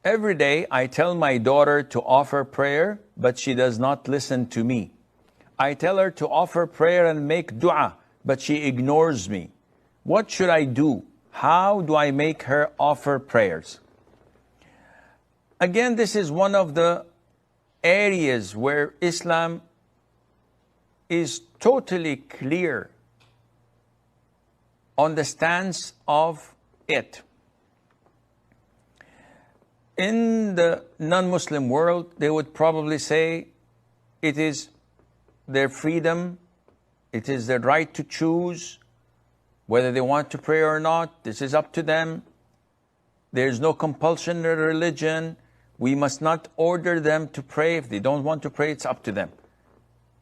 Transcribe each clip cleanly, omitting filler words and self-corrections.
Every day I tell my daughter to offer prayer, but she does not listen to me. I tell her to offer prayer and make dua, but she ignores me. What should I do? How do I make her offer prayers? Again, this is one of the areas where Islam is totally clear on the stance of it. In the non-Muslim world, they would probably say it is their freedom, it is their right to choose whether they want to pray or not. This is up to them. There is no compulsion in their religion. We must not order them to pray. If they don't want to pray, it's up to them.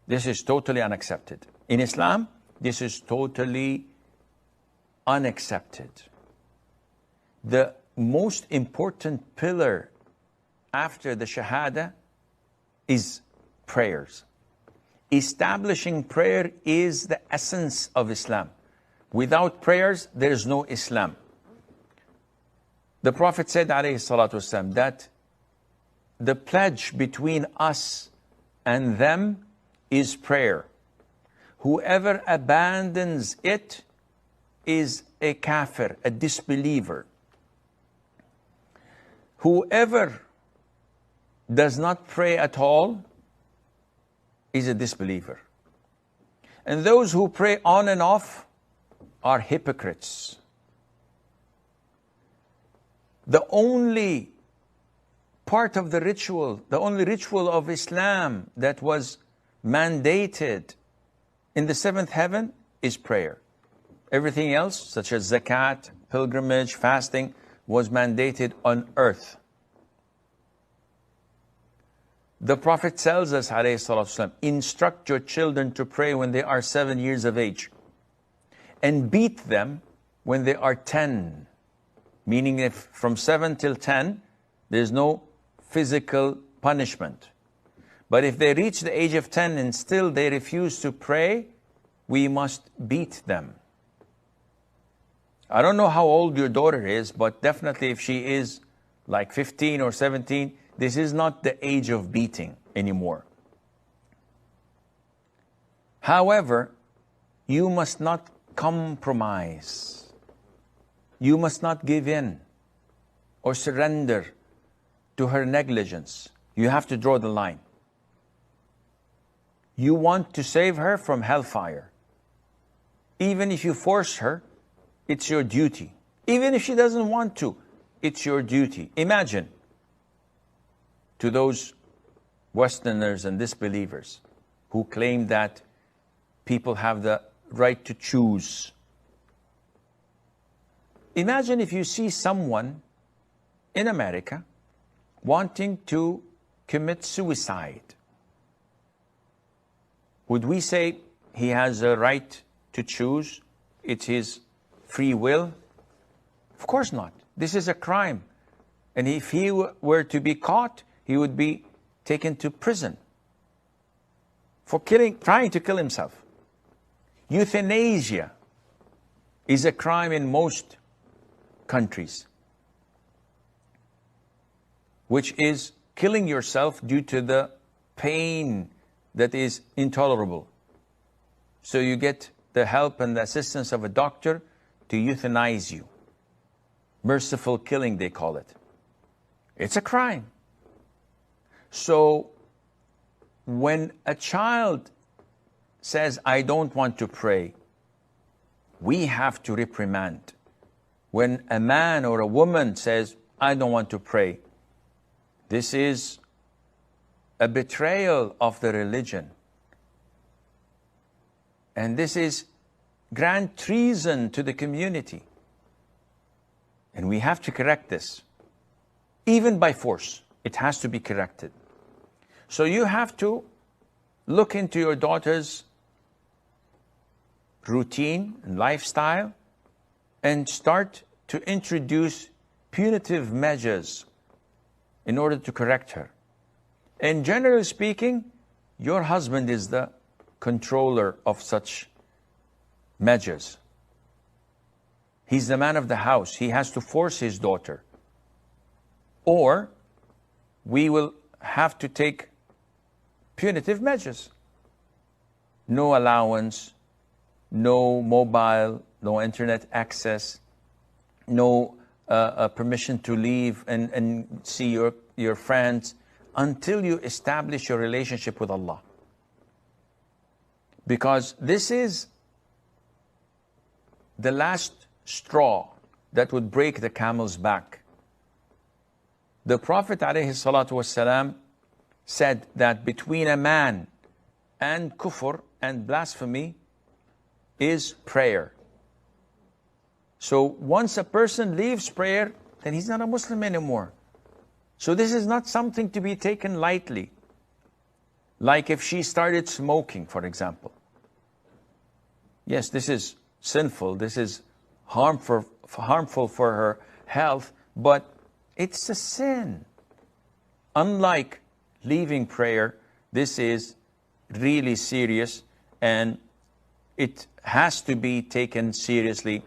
This is totally unaccepted. In Islam, this is totally unaccepted. The most important pillar after the Shahada is prayers. Establishing prayer is the essence of Islam. Without prayers, there is no Islam. The Prophet said, alayhi salatu wasalam, that the pledge between us and them is prayer. Whoever abandons it is a kafir, a disbeliever. Whoever does not pray at all is a disbeliever. And those who pray on and off are hypocrites. The only part of the ritual, the only ritual of Islam that was mandated in the seventh heaven is prayer. Everything else, such as zakat, pilgrimage, fasting, was mandated on earth. The Prophet tells us, alayhi salatu wasalam, instruct your children to pray when they are 7 years of age, and beat them when they are 10. Meaning if from 7 till 10, there's no physical punishment. But if they reach the age of 10 and still they refuse to pray, we must beat them. I don't know how old your daughter is, but definitely if she is like 15 or 17, this is not the age of beating anymore. However, you must not compromise. You must not give in or surrender to her negligence. You have to draw the line. You want to save her from hellfire. Even if you force her, it's your duty. Even if she doesn't want to, it's your duty. Imagine, to those Westerners and disbelievers who claim that people have the right to choose. Imagine if you see someone in America wanting to commit suicide. Would we say he has a right to choose? It's his free will? Of course not. This is a crime. And if he were to be caught, he would be taken to prison for trying to kill himself. Euthanasia is a crime in most countries, which is killing yourself due to the pain that is intolerable. So you get the help and the assistance of a doctor to euthanize you. Merciful killing, they call it. It's a crime. So when a child says, I don't want to pray, we have to reprimand. When a man or a woman says, I don't want to pray, this is a betrayal of the religion. And this is grand treason to the community. And we have to correct this. Even by force, it has to be corrected. So you have to look into your daughter's routine and lifestyle and start to introduce punitive measures in order to correct her. And generally speaking, your husband is the controller of such measures. He's the man of the house. He has to force his daughter. or we will have to take punitive measures. No allowance, no mobile, no internet access, no permission to leave and see your friends until you establish your relationship with Allah. Because this is the last straw that would break the camel's back. The Prophet ﷺ said that between a man and kufr and blasphemy is prayer. So once a person leaves prayer, then he's not a Muslim anymore. So this is not something to be taken lightly. Like if she started smoking, for example. Yes, this is sinful, this is harmful for her health, but it's a sin. Unlike leaving prayer, this is really serious and it has to be taken seriously.